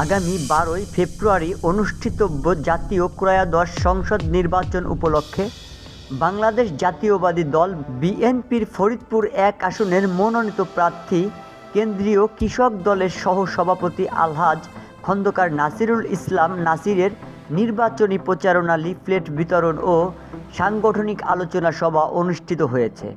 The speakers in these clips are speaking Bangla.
আগামী 12ই ফেব্রুয়ারি অনুষ্ঠিতব্য জাতীয় ত্রয়োদশ সংসদ নির্বাচন উপলক্ষে বাংলাদেশ জাতীয়তাবাদী দল বিএনপির ফরিদপুর ১ আসনের মনোনীত প্রার্থী কেন্দ্রীয় কৃষক দলের সহ-সভাপতি আলহাজ খন্দকার নাসিরুল ইসলাম নাসিরের নির্বাচনী প্রচারণা লিফলেট বিতরণ ও সাংগঠনিক আলোচনা সভা অনুষ্ঠিত হয়েছে।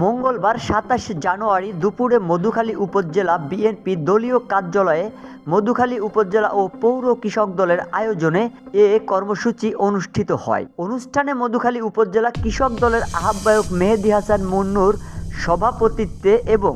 মঙ্গলবার ২৭ জানুয়ারি দুপুরে মধুখালী উপজেলা বিএনপি দলীয় কার্যালয়ে মধুখালী উপজেলা ও পৌর কৃষক দলের আয়োজনে এ কর্মসূচি অনুষ্ঠিত হয়। অনুষ্ঠানে মধুখালী উপজেলা কৃষক দলের আহ্বায়ক মেহেদী হাসান মুন্নুর সভাপতিত্বে এবং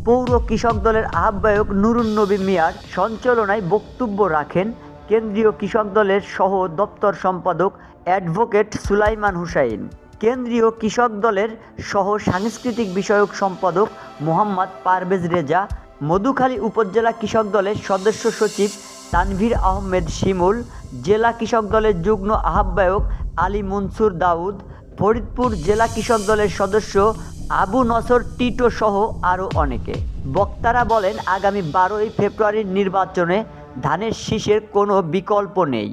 পৌর কৃষক দলের আহ্বায়ক নুরুন নবী মিয়ার সঞ্চালনায় বক্তব্য রাখেন কেন্দ্রীয় কৃষক দলের সহ দপ্তর সম্পাদক অ্যাডভোকেট সুলাইমান হুসাইন, কেন্দ্রীয় কৃষক দলের সহ সাংস্কৃতিক বিষয়ক সম্পাদক মোহাম্মদ পারভেজ রেজা, মধুখালী উপজেলা কৃষক দলের সদস্য সচিব তানভীর আহমেদ শিমুল, জেলা কৃষক দলের যুগ্ম আহ্বায়ক আলী মনসুর দাউদ, ফরিদপুর জেলা কৃষক দলের সদস্য আবু নসর টিটো সহ আরও অনেকে। বক্তারা বলেন, আগামী 12ই ফেব্রুয়ারির নির্বাচনে ধানের শীষের কোনো বিকল্প নেই।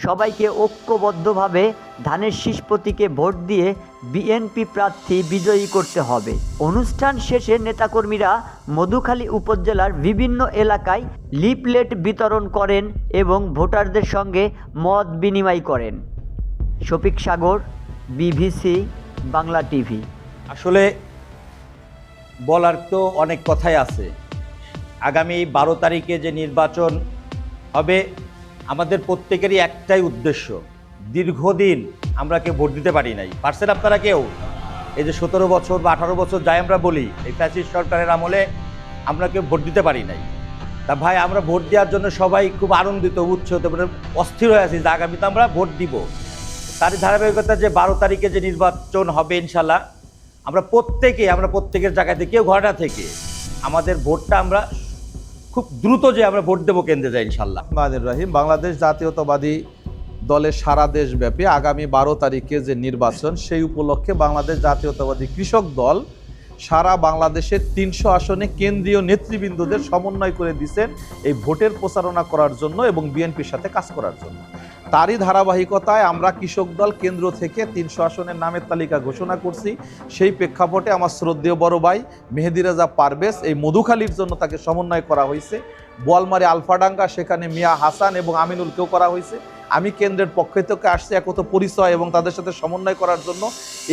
সবাইকে ঐক্যবদ্ধভাবে ধানের শীষ প্রতীকে ভোট দিয়ে বিএনপি প্রার্থী বিজয়ী করতে হবে। অনুষ্ঠান শেষে নেতাকর্মীরা মধুখালী উপজেলার বিভিন্ন এলাকায় লিফলেট বিতরণ করেন এবং ভোটারদের সঙ্গে মত বিনিময় করেন। শফিক সাগর, বিবিসি বাংলা টিভি। আসলে বলার তো অনেক কথাই আছে। আগামী 12 তারিখে যে নির্বাচন হবে, আমাদের প্রত্যেকেরই একটাই উদ্দেশ্য। দীর্ঘদিন আমরা কেউ ভোট দিতে পারি নাই, পারছেন আপনারা কেউ? এই যে 17 বছর বা 18 বছর যাই আমরা বলি, এই ফ্যাসিস্ট সরকারের আমলে আমরা কেউ ভোট দিতে পারি নাই। তা ভাই, আমরা ভোট দেওয়ার জন্য সবাই খুব আনন্দিত, উচ্ছ্বসিত, অস্থির হয়ে আছি যে আগামীতে আমরা ভোট দিব। তারই ধারাবাহিকতা যে 12 তারিখে যে নির্বাচন হবে ইনশাল্লাহ, আমরা প্রত্যেকের জায়গাতে, কেউ ঘরটা থেকে আমাদের ভোটটা আমরা খুব দ্রুত যে আমরা ভোট দেবো কেন্দ্রে যাই ইনশাল্লাহ। রহিম, বাংলাদেশ জাতীয়তাবাদী দলের সারা দেশব্যাপী আগামী 12 তারিখে যে নির্বাচন, সেই উপলক্ষে বাংলাদেশ জাতীয়তাবাদী কৃষক দল সারা বাংলাদেশের 300 আসনে কেন্দ্রীয় নেতৃবৃন্দদের সমন্বয় করে দিয়েছেন এই ভোটের প্রচারণা করার জন্য এবং বিএনপির সাথে কাজ করার জন্য। তারই ধারাবাহিকতায় আমরা কৃষক দল কেন্দ্র থেকে 300 আসনের নামের তালিকা ঘোষণা করছি। সেই প্রেক্ষাপটে আমার শ্রদ্ধেয় বড় ভাই মেহেদী রেজা পারভেজ, এই মধুখালীর জন্য তাকে সমন্বয় করা হয়েছে। বোয়ালমারী আলফাডাঙ্গা, সেখানে মিয়া হাসান এবং আমিনুলকেও করা হয়েছে। আমি কেন্দ্রের পক্ষ থেকে আসছি একত পরিচয় এবং তাদের সাথে সমন্বয় করার জন্য।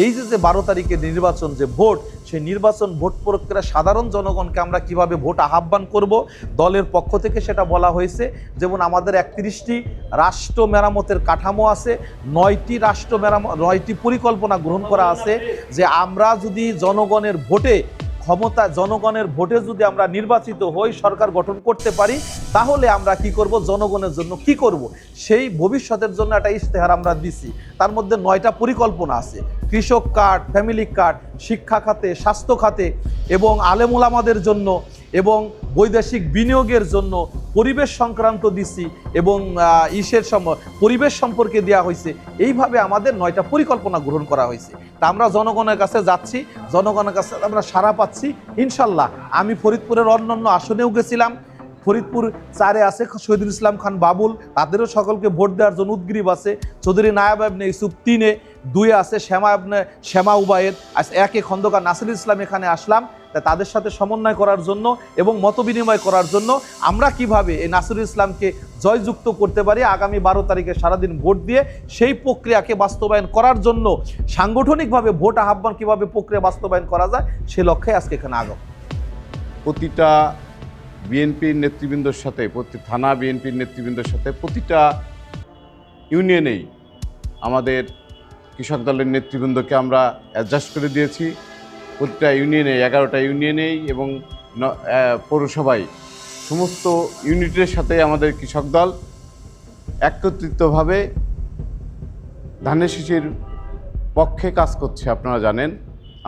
এই যে 12 তারিখে নির্বাচন, যে ভোট, সেই নির্বাচন ভোট প্রক্রিয়া সাধারণ জনগণকে আমরা কিভাবে ভোট আহ্বান করব, দলের পক্ষ থেকে সেটা বলা হয়েছে। যেমন আমাদের 31টি রাষ্ট্র মেরামতের কাঠামো আছে, 9টি পরিকল্পনা গ্রহণ করা আছে, যে আমরা যদি জনগণের ভোটে জনগণের ভোটে যদি আমরা নির্বাচিত হই, সরকার গঠন করতে পারি, তাহলে আমরা কি করব, জনগণের জন্য কি করব, সেই ভবিষ্যতের জন্য একটা ইশতেহার আমরা দিছি। তার মধ্যে 9টা পরিকল্পনা আছে। কৃষক কার্ড, ফ্যামিলি কার্ড, শিক্ষা খাতে, স্বাস্থ্য খাতে এবং আলেমুলামাদের জন্য এবং বৈদেশিক বিনিয়োগের জন্য, পরিবেশ সংক্রান্ত দিছি এবং পরিবেশ সম্পর্কে দেওয়া হয়েছে। এইভাবে আমাদের 9টা পরিকল্পনা গ্রহণ করা হয়েছে। তা আমরা জনগণের কাছে যাচ্ছি, জনগণের কাছে আমরা সাড়া পাচ্ছি ইনশাল্লাহ। আমি ফরিদপুরের অন্যান্য আসনেও গেছিলাম। ফরিদপুর 4-এ আছে শহীদুল ইসলাম খান বাবুল, তাদেরও সকলকে ভোট দেওয়ার জন্য উদ্গ্রীব আছে। চৌধুরী নায়াব ইবনে ইউসুফ 3-এ, 2-এ আছে শ্যামা উবায়েদ, 1-এ খন্দকার নাসিরুল ইসলাম। এখানে আসলাম তাদের সাথে সমন্বয় করার জন্য এবং মত বিনিময় করার জন্য আমরা কিভাবে এই নাসিরুল ইসলামকে জয়যুক্ত করতে পারি, আগামী 12 তারিখে সারাদিন ভোট দিয়ে সেই প্রক্রিয়াকে বাস্তবায়ন করার জন্য সাংগঠনিকভাবে ভোট আহ্বান কিভাবে প্রক্রিয়া বাস্তবায়ন করা যায়, সে লক্ষ্যে আজকে এখানে আগত। প্রতিটা বিএনপির নেতৃবৃন্দর সাথে, প্রতি থানা বিএনপির নেতৃবৃন্দর সাথে, প্রতিটা ইউনিয়নেই আমাদের কৃষক দলের নেতৃবৃন্দকে আমরা অ্যাডজাস্ট করে দিয়েছি। প্রতিটা ইউনিয়নে, 11টা ইউনিয়নেই এবং পৌরসভায় সমস্ত ইউনিটের সাথে আমাদের কৃষক দল একত্রিতভাবে ধানের শীষের পক্ষে কাজ করছে। আপনারা জানেন,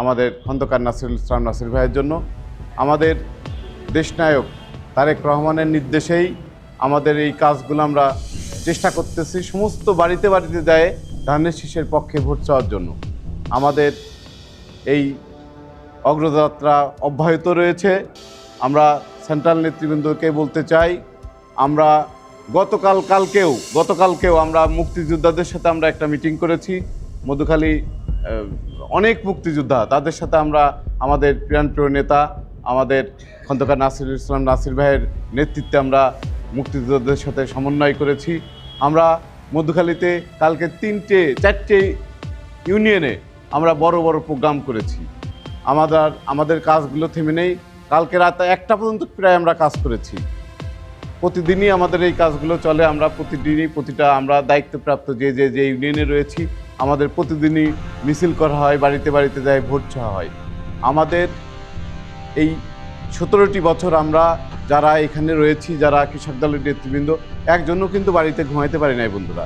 আমাদের খন্দকার নাসিরুল ইসলাম নাসির ভাইয়ের জন্য, আমাদের দেশনায়ক তারেক রহমানের নির্দেশেই আমাদের এই কাজগুলো আমরা চেষ্টা করতেছি। সমস্ত বাড়িতে বাড়িতে যায় ধানের শীষের পক্ষে ভোট চাওয়ার জন্য। আমাদের এই অগ্রযাত্রা অব্যাহত রয়েছে। আমরা সেন্ট্রাল নেতৃবৃন্দকে বলতে চাই, আমরা গতকালকেও আমরা মুক্তিযোদ্ধাদের সাথে আমরা একটা মিটিং করেছি। মধুখালী অনেক মুক্তিযোদ্ধা, তাদের সাথে আমরা আমাদের প্রিয় নেতা আমাদের খন্দকার নাসিরুল ইসলাম নাসির ভাইয়ের নেতৃত্বে আমরা মুক্তিযোদ্ধাদের সাথে সমন্বয় করেছি। আমরা মধুখালীতে কালকে 4টে ইউনিয়নে আমরা বড় বড় প্রোগ্রাম করেছি। আমাদের কাজগুলো থেমে নেই। কালকে রাত 1টা পর্যন্ত প্রায় আমরা কাজ করেছি। প্রতিদিনই আমাদের এই কাজগুলো চলে। আমরা প্রতিটা আমরা দায়িত্বপ্রাপ্ত যে ইউনিয়নে রয়েছি, আমাদের প্রতিদিনই মিছিল করা হয়, বাড়িতে বাড়িতে যায় ভোট চাওয়া হয়। আমাদের এই 17টি বছর আমরা যারা এখানে রয়েছি, যারা কৃষক দলের নেতৃবৃন্দ, একজনও কিন্তু বাড়িতে ঘুমাইতে পারি নাই বন্ধুরা।